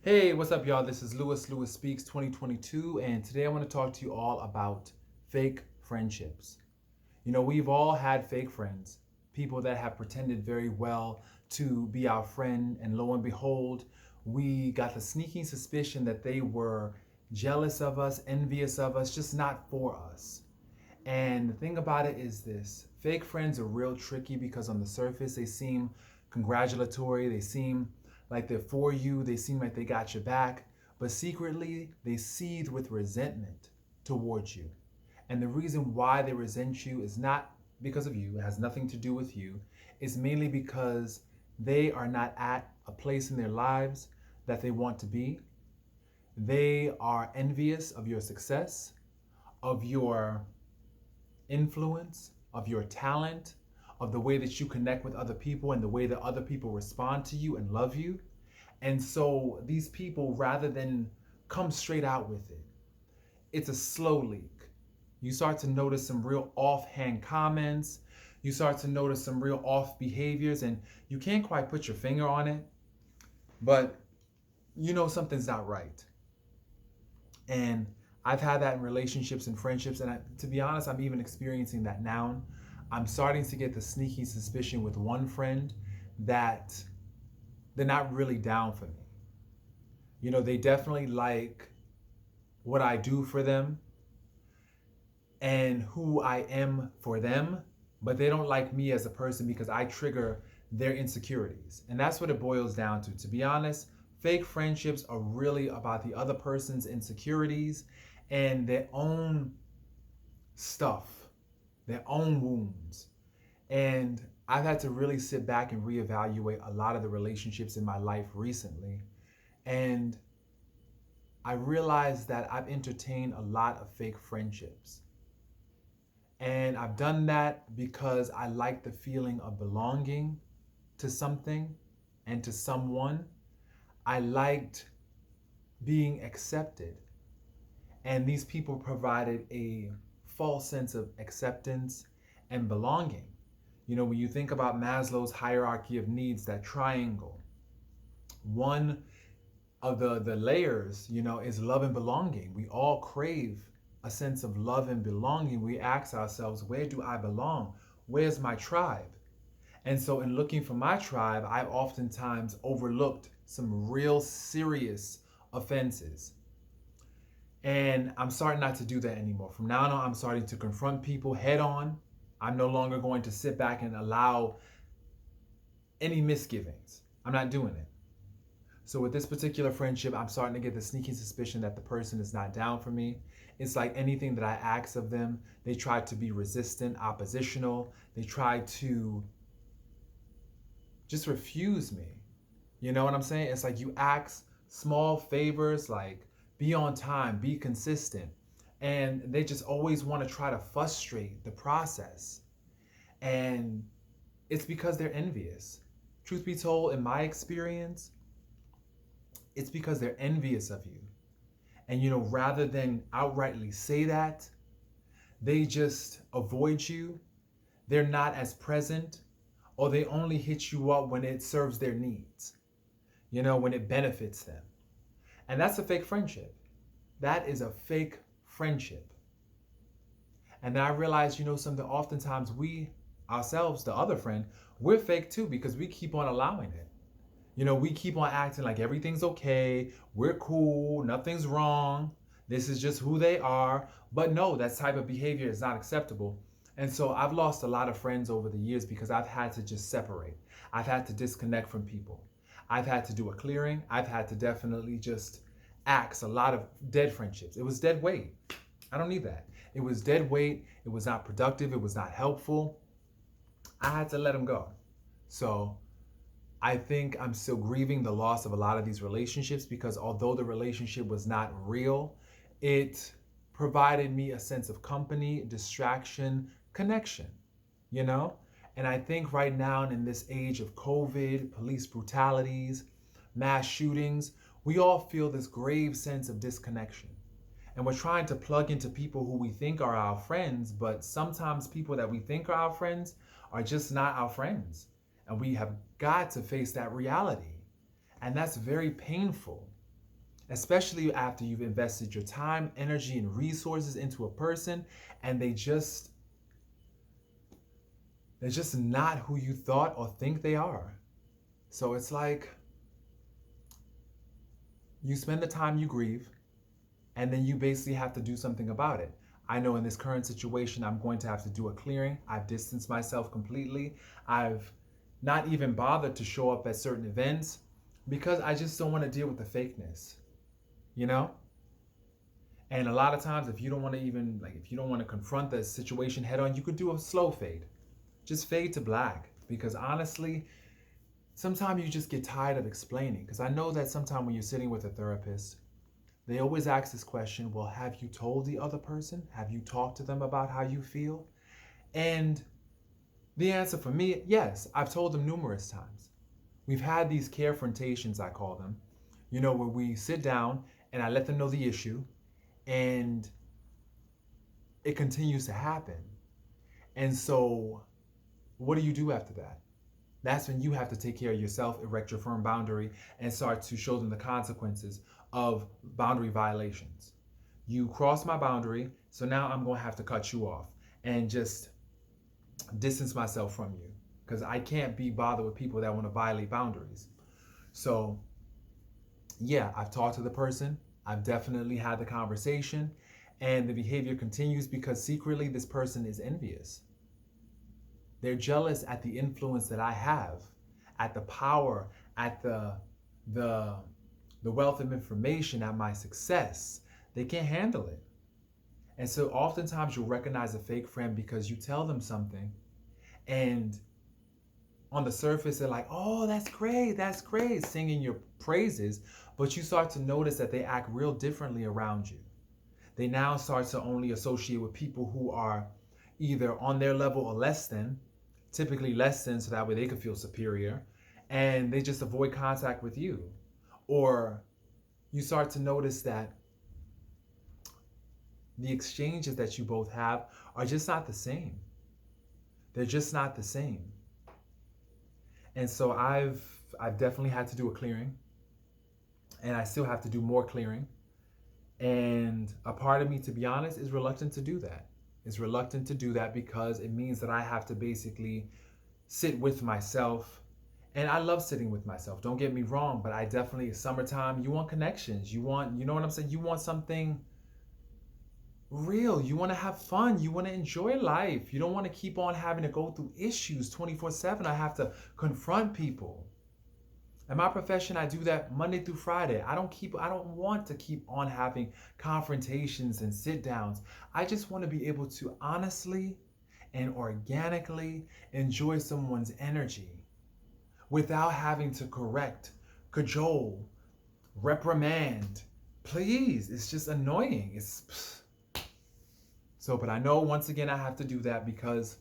Hey, what's up, y'all? This is Lewis Speaks 2022, and today I want to talk to you all about fake friendships. We've all had fake friends, people that have pretended very well to be our friend, and lo and behold, we got the sneaking suspicion that they were jealous of us, envious of us, just not for us. And the thing about it is this: fake friends are real tricky because on the surface they seem congratulatory, they seem like they're for you, they seem like they got your back, but secretly they seethe with resentment towards you. And the reason why they resent you is not because of you, it has nothing to do with you. It's mainly because they are not at a place in their lives that they want to be. They are envious of your success, of your influence, of your talent, of the way that you connect with other people and the way that other people respond to you and love you. And so these people, rather than come straight out with it, it's a slow leak. You start to notice some real offhand comments. You start to notice some real off behaviors, and you can't quite put your finger on it, but you know something's not right. And I've had that in relationships and friendships, and to be honest, I'm even experiencing that now. I'm starting to get the sneaky suspicion with one friend that they're not really down for me. They definitely like what I do for them and who I am for them, but they don't like me as a person because I trigger their insecurities. And that's what it boils down to. To be honest, fake friendships are really about the other person's insecurities and their own stuff, their own wounds. And I've had to really sit back and reevaluate a lot of the relationships in my life recently. And I realized that I've entertained a lot of fake friendships. And I've done that because I like the feeling of belonging to something and to someone. I liked being accepted. And these people provided a false sense of acceptance and belonging. When you think about Maslow's hierarchy of needs, that triangle, one of the layers, is love and belonging. We all crave a sense of love and belonging. We ask ourselves, where do I belong? Where's my tribe? And so in looking for my tribe, I've oftentimes overlooked some real serious offenses. And I'm starting not to do that anymore. From now on, I'm starting to confront people head on. I'm no longer going to sit back and allow any misgivings. I'm not doing it. So with this particular friendship, I'm starting to get the sneaky suspicion that the person is not down for me. It's like anything that I ask of them, they try to be resistant, oppositional. They try to just refuse me. You know what I'm saying? It's like you ask small favors like be on time, be consistent. And they just always want to try to frustrate the process. And it's because they're envious. Truth be told, in my experience, it's because they're envious of you. And rather than outrightly say that, they just avoid you. They're not as present, or they only hit you up when it serves their needs, when it benefits them. And that's a fake friendship. That is a fake friendship. And then I realized, something oftentimes we ourselves, the other friend, we're fake too because we keep on allowing it. We keep on acting like everything's okay, we're cool, nothing's wrong, this is just who they are. But no, that type of behavior is not acceptable. And so I've lost a lot of friends over the years because I've had to just separate. I've had to disconnect from people. I've had to do a clearing. I've had to definitely just axe a lot of dead friendships. It was dead weight. I don't need that. It was dead weight. It was not productive. It was not helpful. I had to let them go. So I think I'm still grieving the loss of a lot of these relationships because although the relationship was not real, it provided me a sense of company, distraction, connection, you know? And I think right now in this age of COVID, police brutalities, mass shootings, we all feel this grave sense of disconnection. And we're trying to plug into people who we think are our friends, but sometimes people that we think are our friends are just not our friends. And we have got to face that reality. And that's very painful. especially after you've invested your time, energy, and resources into a person and they're just not who you thought or think they are. So it's like you spend the time, you grieve, and then you basically have to do something about it. I know in this current situation, I'm going to have to do a clearing. I've distanced myself completely. I've not even bothered to show up at certain events because I just don't want to deal with the fakeness, you know? And a lot of times, if you don't want to even, like, if you don't want to confront the situation head on, you could do a slow fade. Just fade to black. Because honestly, sometimes you just get tired of explaining. Because I know that sometimes when you're sitting with a therapist, they always ask this question, well, have you told the other person? Have you talked to them about how you feel? And the answer for me, yes, I've told them numerous times. We've had these carefrontations, I call them, where we sit down and I let them know the issue and it continues to happen. And so what do you do after that? That's when you have to take care of yourself, erect your firm boundary, and start to show them the consequences of boundary violations. You cross my boundary, so now I'm going to have to cut you off and just distance myself from you because I can't be bothered with people that want to violate boundaries. So, yeah, I've talked to the person. I've definitely had the conversation, and the behavior continues because secretly this person is envious. They're jealous at the influence that I have, at the power, at the wealth of information, at my success. They can't handle it. And so oftentimes you'll recognize a fake friend because you tell them something and on the surface they're like, oh, that's great, singing your praises, but you start to notice that they act real differently around you. They now start to only associate with people who are either on their level or less than, typically less than, so that way they can feel superior, and they just avoid contact with you. Or you start to notice that the exchanges that you both have are just not the same. They're just not the same. And so I've definitely had to do a clearing, and I still have to do more clearing. And a part of me, to be honest, is reluctant to do that. Is reluctant to do that because it means that I have to basically sit with myself. And I love sitting with myself, don't get me wrong, but I definitely, it's summertime, you want connections. You want, you know what I'm saying? You want something real. You want to have fun. You want to enjoy life. You don't want to keep on having to go through issues 24/7. I have to confront people. In my profession, I do that Monday through Friday. I don't want to keep on having confrontations and sit downs. I just want to be able to honestly and organically enjoy someone's energy without having to correct, cajole, reprimand. Please, it's just annoying. But I know once again I have to do that because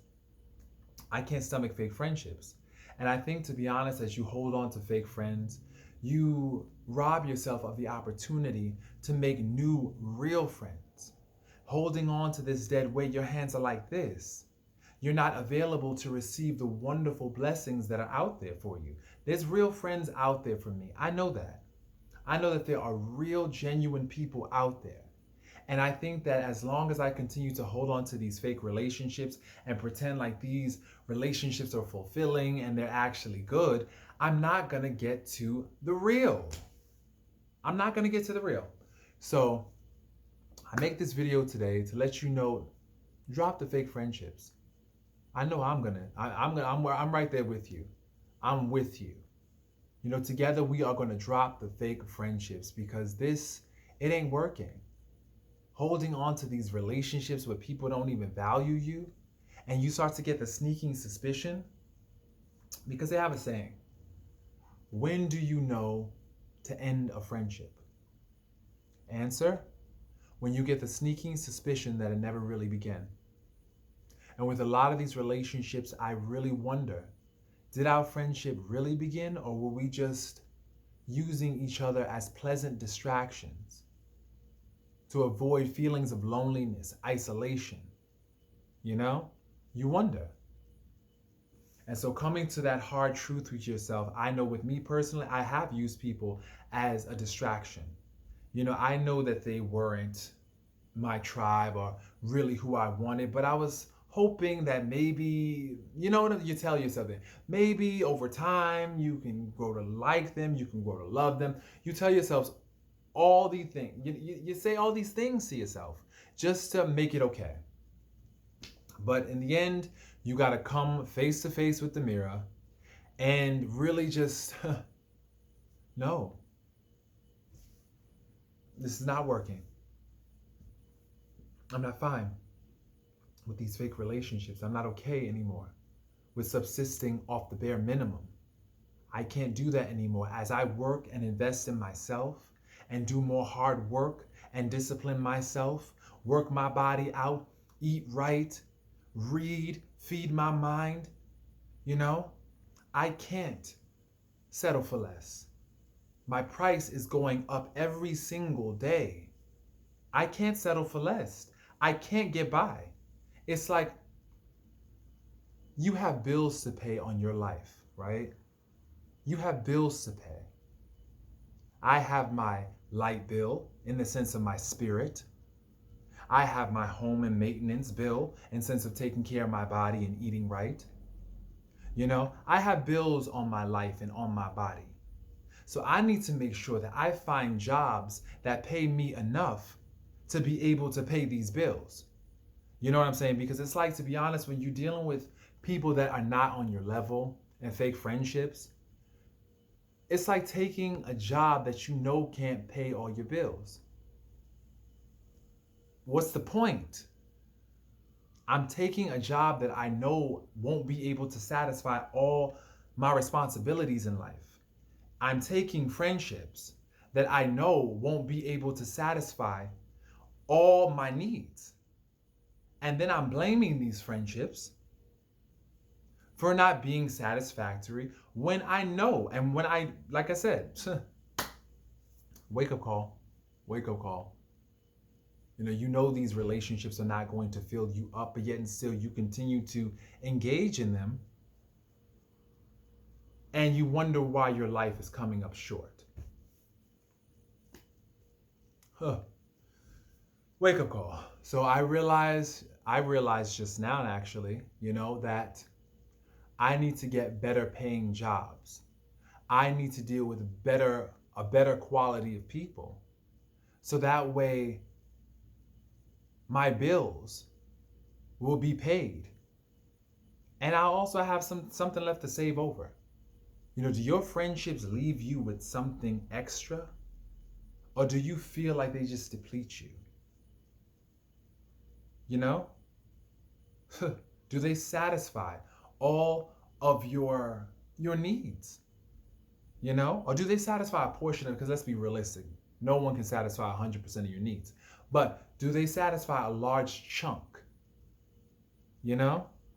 I can't stomach fake friendships. And I think, to be honest, as you hold on to fake friends, you rob yourself of the opportunity to make new, real friends. Holding on to this dead weight, your hands are like this. You're not available to receive the wonderful blessings that are out there for you. There's real friends out there for me. I know that. I know that there are real, genuine people out there. And I think that as long as I continue to hold on to these fake relationships and pretend like these relationships are fulfilling and they're actually good, I'm not going to get to the real. I'm not going to get to the real. So I make this video today to let you know, drop the fake friendships. I know I'm right there with you. I'm with you. Together we are going to drop the fake friendships because it ain't working. Holding on to these relationships where people don't even value you, and you start to get the sneaking suspicion, because they have a saying, when do you know to end a friendship? Answer, when you get the sneaking suspicion that it never really began. And with a lot of these relationships, I really wonder, did our friendship really begin, or were we just using each other as pleasant distractions to avoid feelings of loneliness, isolation? You wonder. And so coming to that hard truth with yourself, I know with me personally, I have used people as a distraction. I know that they weren't my tribe or really who I wanted, but I was hoping that maybe, you tell yourself that maybe over time you can grow to like them, you can grow to love them. You tell yourselves all these things, you say all these things to yourself just to make it okay. But in the end, you got to come face to face with the mirror and really just, no, this is not working. I'm not fine with these fake relationships. I'm not okay anymore with subsisting off the bare minimum. I can't do that anymore. As I work and invest in myself and do more hard work and discipline myself, work my body out, eat right, read, feed my mind, I can't settle for less. My price is going up every single day. I can't settle for less. I can't get by. It's like you have bills to pay on your life, right? You have bills to pay. I have my light bill in the sense of my spirit. I have my home and maintenance bill in the sense of taking care of my body and eating right. I have bills on my life and on my body. So I need to make sure that I find jobs that pay me enough to be able to pay these bills. You know what I'm saying? Because it's like, to be honest, when you're dealing with people that are not on your level and fake friendships, it's like taking a job that you know can't pay all your bills. What's the point? I'm taking a job that I know won't be able to satisfy all my responsibilities in life. I'm taking friendships that I know won't be able to satisfy all my needs. And then I'm blaming these friendships for not being satisfactory when I know, and when I, like I said, wake up call, wake up call. These relationships are not going to fill you up, but yet and still you continue to engage in them. And you wonder why your life is coming up short. Wake up call. So I realized just now, actually, that I need to get better paying jobs. I need to deal with a better quality of people. So that way my bills will be paid. And I'll also have something left to save over. Do your friendships leave you with something extra? Or do you feel like they just deplete you? Do they satisfy all of your needs? Or do they satisfy a portion of it? Because let's be realistic. No one can satisfy 100% of your needs. But do they satisfy a large chunk?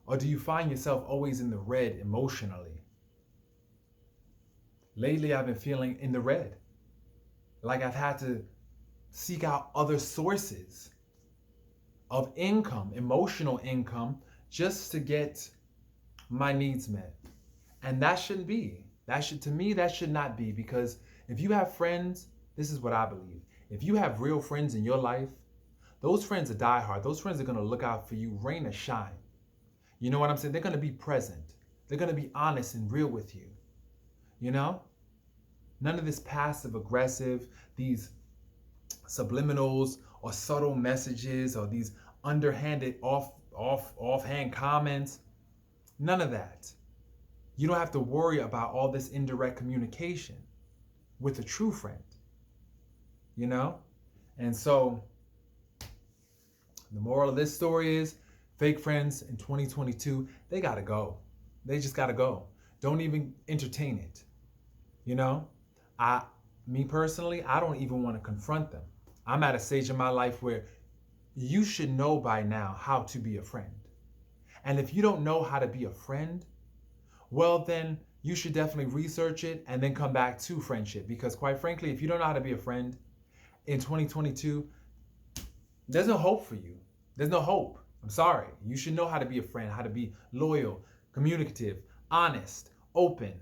Or do you find yourself always in the red emotionally? Lately, I've been feeling in the red. Like I've had to seek out other sources of income, emotional income, just to get my needs met. And that shouldn't be. To me, that should not be. Because if you have friends, this is what I believe. If you have real friends in your life, those friends are diehard. Those friends are going to look out for you, rain or shine. You know what I'm saying? They're going to be present. They're going to be honest and real with you. None of this passive aggressive, these subliminals or subtle messages or these underhanded offhand comments. None of that. You don't have to worry about all this indirect communication with a true friend. And so the moral of this story is fake friends in 2022, they got to go. They just got to go. Don't even entertain it. Me personally, I don't even want to confront them. I'm at a stage in my life where you should know by now how to be a friend. And if you don't know how to be a friend, well, then you should definitely research it and then come back to friendship. Because quite frankly, if you don't know how to be a friend in 2022, there's no hope for you. There's no hope. I'm sorry. You should know how to be a friend, how to be loyal, communicative, honest, open,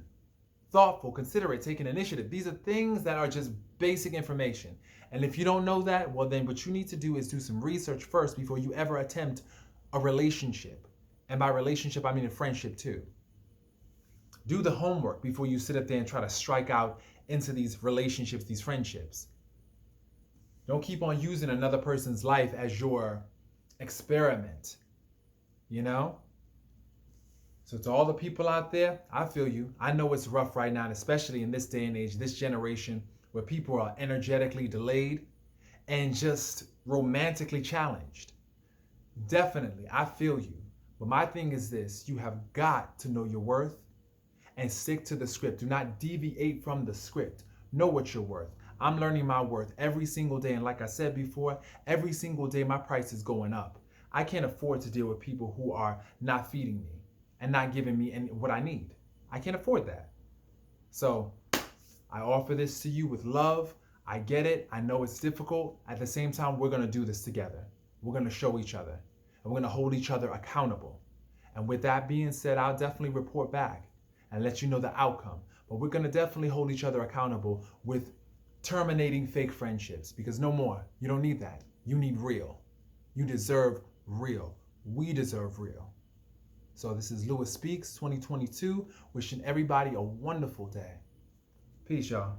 thoughtful, considerate, taking initiative. These are things that are just basic information. And if you don't know that, well, then what you need to do is do some research first before you ever attempt a relationship. And by relationship, I mean a friendship too. Do the homework before you sit up there and try to strike out into these relationships, these friendships. Don't keep on using another person's life as your experiment, you know? So to all the people out there, I feel you. I know it's rough right now, especially in this day and age, this generation, where people are energetically delayed and just romantically challenged. Definitely, I feel you. But my thing is this: you have got to know your worth and stick to the script. Do not deviate from the script. Know what you're worth. I'm learning my worth every single day. And like I said before, every single day my price is going up. I can't afford to deal with people who are not feeding me and not giving me what I need. I can't afford that. So I offer this to you with love. I get it. I know it's difficult. At the same time, we're going to do this together. We're going to show each other, and we're going to hold each other accountable. And with that being said, I'll definitely report back and let you know the outcome. But we're going to definitely hold each other accountable with terminating fake friendships, because no more. You don't need that. You need real. You deserve real. We deserve real. So this is Lewis Speaks 2022, wishing everybody a wonderful day. Peace, y'all.